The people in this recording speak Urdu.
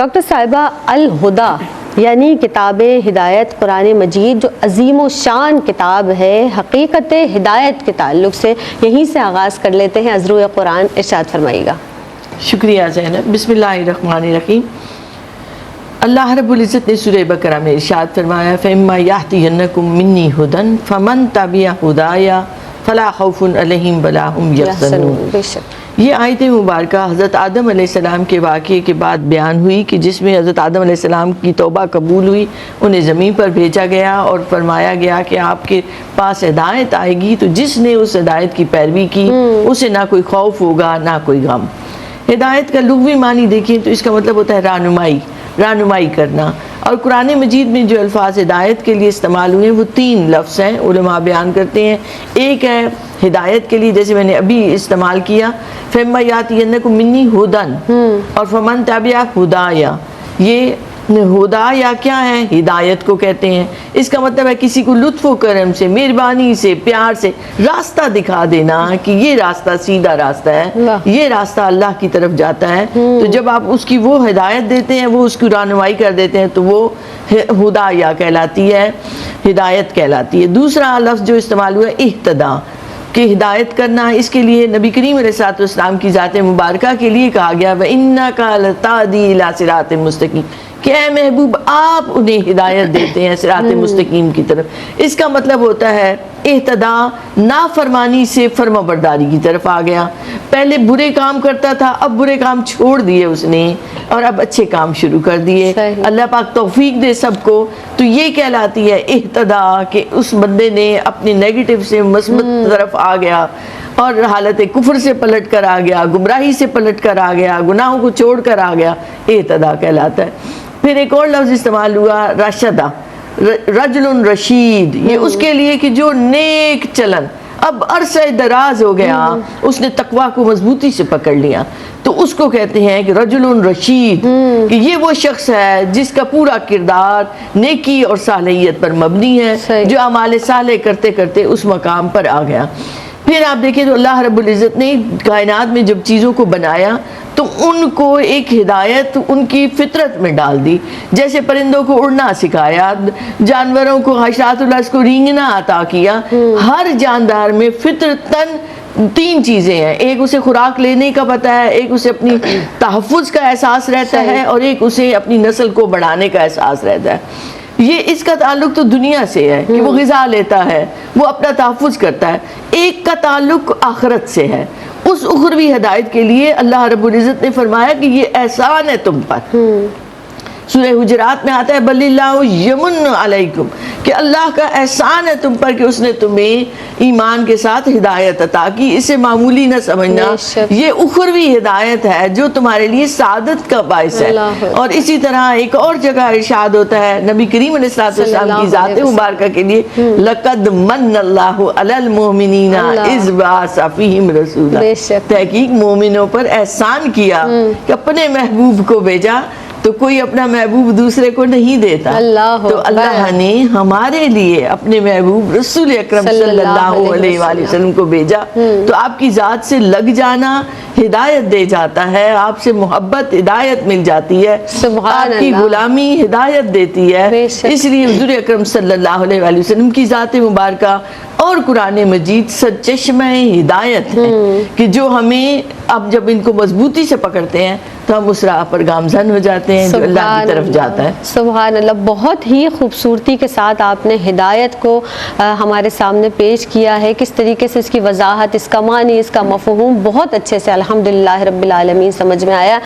ڈاکٹر صاحبہ، الہدا یعنی کتاب ہدایت قرآن مجید جو عظیم و شان کتاب ہے، حقیقت ہدایت کے تعلق سے یہیں سے آغاز کر لیتے ہیں۔ ازروء قرآن ارشاد فرمائیے گا۔ شکریہ زینب۔ بسم اللہ الرحمن الرحیم۔ اللہ رب العزت نے سورہ بقرہ میں ارشاد فرمایا فَإِمَّا يَأْتِيَنَّكُم مِّنِّي هُدًى فَمَن تَبِعَ هُدَايَ فَلَا خَوْفٌ عَلَيْهِمْ وَلَا هُمْ يَحْزَنُونَ۔ یہ آیت مبارکہ حضرت آدم علیہ السلام کے واقعے کے بعد بیان ہوئی کہ جس میں حضرت آدم علیہ السلام کی توبہ قبول ہوئی، انہیں زمین پر بھیجا گیا اور فرمایا گیا کہ آپ کے پاس ہدایت آئے گی تو جس نے اس ہدایت کی پیروی کی اسے نہ کوئی خوف ہوگا نہ کوئی غم۔ ہدایت کا لغوی معنی دیکھیں تو اس کا مطلب ہوتا ہے رہنمائی کرنا، اور قرآن مجید میں جو الفاظ ہدایت کے لیے استعمال ہوئے ہیں وہ 3 لفظ ہیں، علماء بیان کرتے ہیں۔ ایک ہے ہدایت کے لیے جیسے میں نے ابھی استعمال کیا فَإِمَّا يَأْتِيَنَّكُم مِّنِّي هُدًى، اور فَمَن تَبِعَ هُدَايَ، یہ ہدا یا کیا ہے؟ ہدایت کو کہتے ہیں۔ اس کا مطلب ہے کسی کو لطف و کرم سے، مہربانی سے، پیار سے راستہ دکھا دینا کہ یہ راستہ سیدھا راستہ ہے، یہ راستہ اللہ کی طرف جاتا ہے۔ تو جب آپ اس کی وہ ہدایت دیتے ہیں، وہ اس کی رہنمائی کر دیتے ہیں تو وہ ہدایہ کہلاتی ہے، ہدایت کہلاتی ہے۔ دوسرا لفظ جو استعمال ہوا ہے اہتدا، کہ ہدایت کرنا، اس کے لیے نبی کریم علیہ الصلوۃ والسلام کی ذات مبارکہ کے لیے کہا گیا وَإِنَّكَ لَتَهْدِي إِلَىٰ صِرَاطٍ مُسْتَقِيمٍ، کہ اے محبوب آپ انہیں ہدایت دیتے ہیں صراط مستقیم کی طرف۔ اس کا مطلب ہوتا ہے اہتدا نافرمانی سے فرما برداری کی طرف آ گیا۔ پہلے برے کام کرتا تھا، اب برے کام چھوڑ دیے اس نے اور اب اچھے کام شروع کر دیے۔ اللہ پاک توفیق دے سب کو۔ تو یہ کہلاتی ہے اہتدا کہ اس بندے نے اپنی نیگیٹو سے مثبت طرف آ گیا اور حالت کفر سے پلٹ کر آ گیا، گمراہی سے پلٹ کر آ گیا، گناہوں کو چھوڑ کر آ گیا، اہتدا کہلاتا ہے۔ پھر ایک اور لفظ استعمال ہوا رشدہ، رجل رشید، یہ اس کے لیے کہ جو نیک چلن، اب عرصہ دراز ہو گیا، اس نے تقوی کو مضبوطی سے پکڑ لیا، تو اس کو کہتے ہیں کہ رجل رشید، کہ یہ وہ شخص ہے جس کا پورا کردار نیکی اور صالحیت پر مبنی ہے، جو اعمال صالح کرتے کرتے اس مقام پر آ گیا۔ پھر آپ دیکھیں تو اللہ رب العزت نے کائنات میں جب چیزوں کو بنایا تو ان کو ایک ہدایت ان کی فطرت میں ڈال دی، جیسے پرندوں کو اڑنا سکھایا، جانوروں کو حشرات اللہ کو رینگنا عطا کیا۔ ہر جاندار میں فطرتاً 3 چیزیں ہیں، ایک اسے خوراک لینے کا پتہ ہے، ایک اسے اپنی تحفظ کا احساس رہتا ہے، اور ایک اسے اپنی نسل کو بڑھانے کا احساس رہتا ہے۔ یہ اس کا تعلق تو دنیا سے ہے کہ وہ غذا لیتا ہے، وہ اپنا تحفظ کرتا ہے۔ ایک کا تعلق آخرت سے ہے، اس اخروی ہدایت کے لیے اللہ رب العزت نے فرمایا کہ یہ احسان ہے تم پر۔ سورہ حجرات میں آتا ہے بل اللہ یمن علیکم، کہ اللہ کا احسان ہے تم پر کہ اس نے تمہیں ایمان کے ساتھ ہدایت عطا کی۔ اسے معمولی نہ سمجھنا، یہ اخروی ہدایت ہے جو تمہارے لیے سعادت کا باعث ہے۔ اور اسی طرح ایک اور جگہ ارشاد ہوتا ہے نبی کریم علیہ السلام کی ذات مبارکہ کے لیے لقد من اللہ علی المؤمنین اذ بعث فیہم رسولا، تحقیق مومنوں پر احسان کیا کہ اپنے محبوب کو بھیجا، تو کوئی اپنا محبوب دوسرے کو نہیں دیتا، تو اللہ نے ہمارے لیے اپنے محبوب رسول اکرم صلی اللہ علیہ وآلہ وسلم کو بھیجا۔ تو آپ کی ذات سے لگ جانا ہدایت دے جاتا ہے، آپ سے محبت ہدایت مل جاتی ہے، آپ کی غلامی ہدایت دیتی ہے۔ اس لیے حضور اکرم صلی اللہ علیہ وآلہ وسلم کی ذات مبارکہ اور قرآن مجید سرچشمہ ہدایت ہے کہ جو ہمیں اب جب ان کو مضبوطی سے پکڑتے ہیں تو ہم اس راہ پر گامزن ہو جاتے ہیں جو اللہ کی طرف جاتا ہے۔ سبحان اللہ، بہت ہی خوبصورتی کے ساتھ آپ نے ہدایت کو ہمارے سامنے پیش کیا ہے، کس طریقے سے اس کی وضاحت، اس کا معنی، اس کا مفہوم بہت اچھے سے الحمدللہ رب العالمین سمجھ میں آیا۔